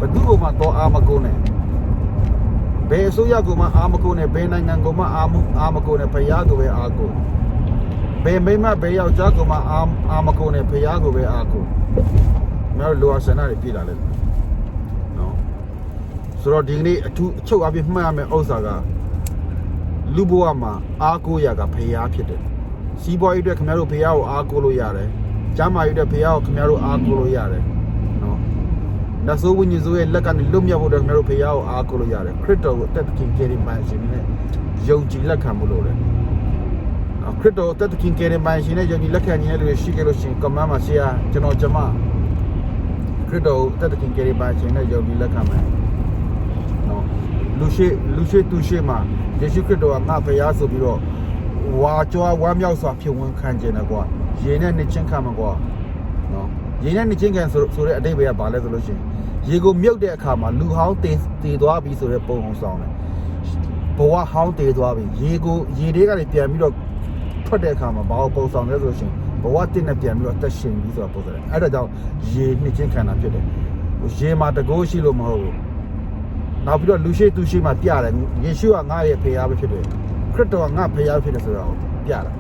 du ko ma to amako ne be so ya ko ma amako ne be nangan ko ma amako ne phaya ko be ako be mai ma be yaw ja ko ma amako ne phaya ko be ako me lo asana ri pi la le no so ro di ni atu chou a piမှတ်ရမယ်ဥစ္စာကလူဘဝမှာအားကိုးရကဖျားဖြစ်တယ်စီးပွားရေးအတွက်ခင်ဗျားတို့ဖျားကိုအားကိုးလို့ရတယ်ကျမ်းမာရေးအတွက်ဖျားကိုခင်ဗျားတို့အားကိုးလို့ရတယ်နော်နတ်ဆိုးဝိညာဉ်ဆိုးရဲ့လက်ကနေလွတ်မြောက်ဖို့အတွက်ခင်ဗျားတို့ဖျားကိုအားကိုးလို့ရတယ်ခရစ်တော်ကိုတက်သခင်ကယ်တင်ပါရှင်နဲ့ယုံကြည်လက်ခံဖို့လိုတယ်နော်ခရစ်တော်တက်သခင်ကယ်တင်ပါရှင်နဲ့ယုံကြည်လက်ခံခြင်းတွေရှိခဲ့လို့ရှိရင်ကမ္ဘာမှာဆရာကျွန်တော်ကျမခရစ်တော်တက်သခင်ကယ်တင်ပါရှင်နဲ့ယုံကြည်လက်ခံမယ်နော်လူရှိသူရှိမှာယေရှုခရစ်တော်ကငါဖျားဆိုပြီးတော့ဝါကြွားဝမ်းမြောက်စွာဖြစ်ဝင်ခံခြင်းနဲ့ကွာရေနဲ့နှချင်းခံမှာကွာနော်ရေနဲ့နှချင်းခံဆိုတဲ့အတိတ်ပဲကဘာလဲဆိုလို့ရှိရင်ရေကိုမြုပ်တဲ့အခါမှာလူဟောင်းတည်သွားပြီဆိုတဲ့ပုံအောင်ဆောင်တယ်ဘဝဟောင်းတည်သွားပြီရေတွေကနေပြန်ပြီးတော့ထွက်တဲ့အခါမှာဘာကိုပုံဆောင်လဲဆိုလို့ရှိရင်ဘဝတည်နဲ့ပြန်ပြီးတော့တက်ရှင်ပြီးဆိုတာပုံစံတယ်အဲ့ဒါကြောင့်ရေနှချင်းခံတာဖြစ်တယ်ရေမှာတကိုးရှိလို့မဟုတ်ဘူးနောက်ပြီးတော့လူရှိသူရှိမှပြတယ်ယေရှုကငါရဲ့ဖခင်ပဲဖြစ်တယ်ခရစ်တော်ကငါဖခင်ဖြစ်တယ်ဆိုတော့ပြတာ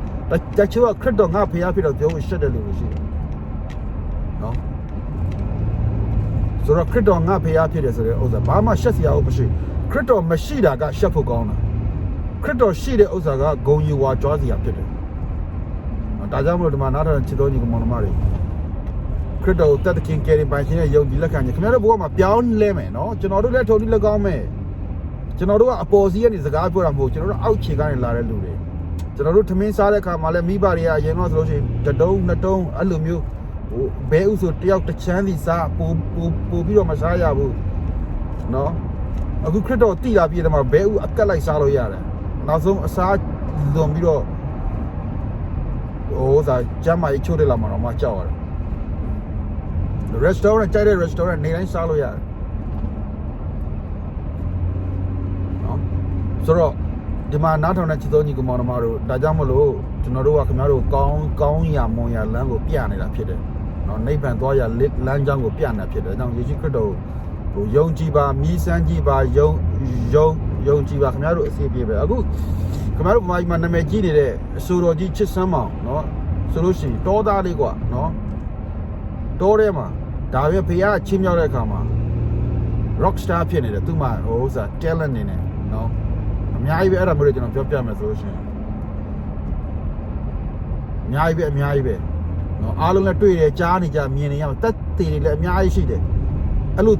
တချို့ကခရစ်တော်ငါဖခင်ဖြစ်တော့ပြောလို့ရှက်တယ်လို့ရှိတယ်နော်ဆိုတော့ခရစ်တော်ငါဖခင်ဖြစ်တယ်ဆိုတဲ့ဥစ္စာဘာမှရှက်စရာမရှိခရစ်တော်မရှိတာကရှက်ဖို့ကောင်းတာခရစ်တော်ရှိတဲ့ဥစ္စာကဂုဏ်ယူဝါကြွားစရာဖြစ်တယ်ဒါကြောင့်မလို့ဒီမှာနားထောင်ချစ်တော်ညီကောင်မတွေခရစ်တော်ကိုတက်သခင်ကယ်တင်ပိုင်ခြင်းနဲ့ယုံကြည်လက်ခံခြင်းခင်ဗျားတို့ဘဝမှာပြောင်းလဲမယ်နော်ကျွန်တော်တို့လည်းထုံပြီးလက်ကောင်းမယ်ကျွန်တော်တို့ကအပေါ်စီးကနေစကားပြောတာမဟုတ်ကျွန်တော်တို့အောက်ခြေကနေလာတဲ့လူတွေကျွန်တော်တို့ထမင်းစားတဲ့အခါမှာလည်းမိဘတွေကအရင်တော့ဆိုလို့ရှိရင်တစ်တုံးနှစ်တုံးအဲ့လိုမျိုးဟိုဘဲဥဆိုတယောက်တစ်ချမ်းစီစားပိုပြီးတော့မစားရဘူးနော်အခုခရစ်တော်တည်လာပြီးတဲ့မှာဘဲဥအကက်လိုက်စားလို့ရတယ်နောက်ဆုံးအစားလွန်ပြီးတော့ဟိုစားကျမ်းမာရေးချိုးတယ်လာမှာတော့မကြောက်ရတယ်restaurant ကြိုက်တဲ့ restaurant နေတိုင်းစားလို့ရတယ်နော်ဆိုတော့ဒီမှာနားထောင်တဲ့ချစ်တော်ညီကောင်မတို့ဒါကြောင့်မလို့ကျွန်တော်တို့ကခင်ဗျားတို့ကောင်းရာမွန်ရာလမ်းကိုပြနေတာဖြစ်တယ်နော်နိဗ္ဗာန်သွားရာလမ်းကြောင်းကိုပြနေတာဖြစ်တယ်အဲကြောင့်ယေရှုခရစ်တော်ကိုယုံကြည်ပါမြည်စမ်းကြည်ပါယုံကြည်ပါခင်ဗျားတို့အစီအပြေပဲအခုခင်ဗျားတို့မှာနာမည်ကြီးနေတဲ့အဆိုတော်ကြီးချစ်စမ်းမောင်နော်ဆိုလို့ရှိရင်တောသားလေးกว่าနော်တောထဲမှာဒါပဲဖေကချင်းမြောက်တဲ့အခါမှာ rock star ဖြစ်နေတယ်သူမှဟိုစား talent နေနေနော်အများကြီးပဲအဲ့ဒါမျိုးတွေကျွန်တော်ပြောပြမယ်ဆိုလို့ရှိရင်အများကြီးပဲနော်အားလုံးလည်းတွေ့တယ်ကြားနေကြမြင်နေရမှာတက်တည်တွေလည်းအများကြီးရှိတယ်အဲ့လို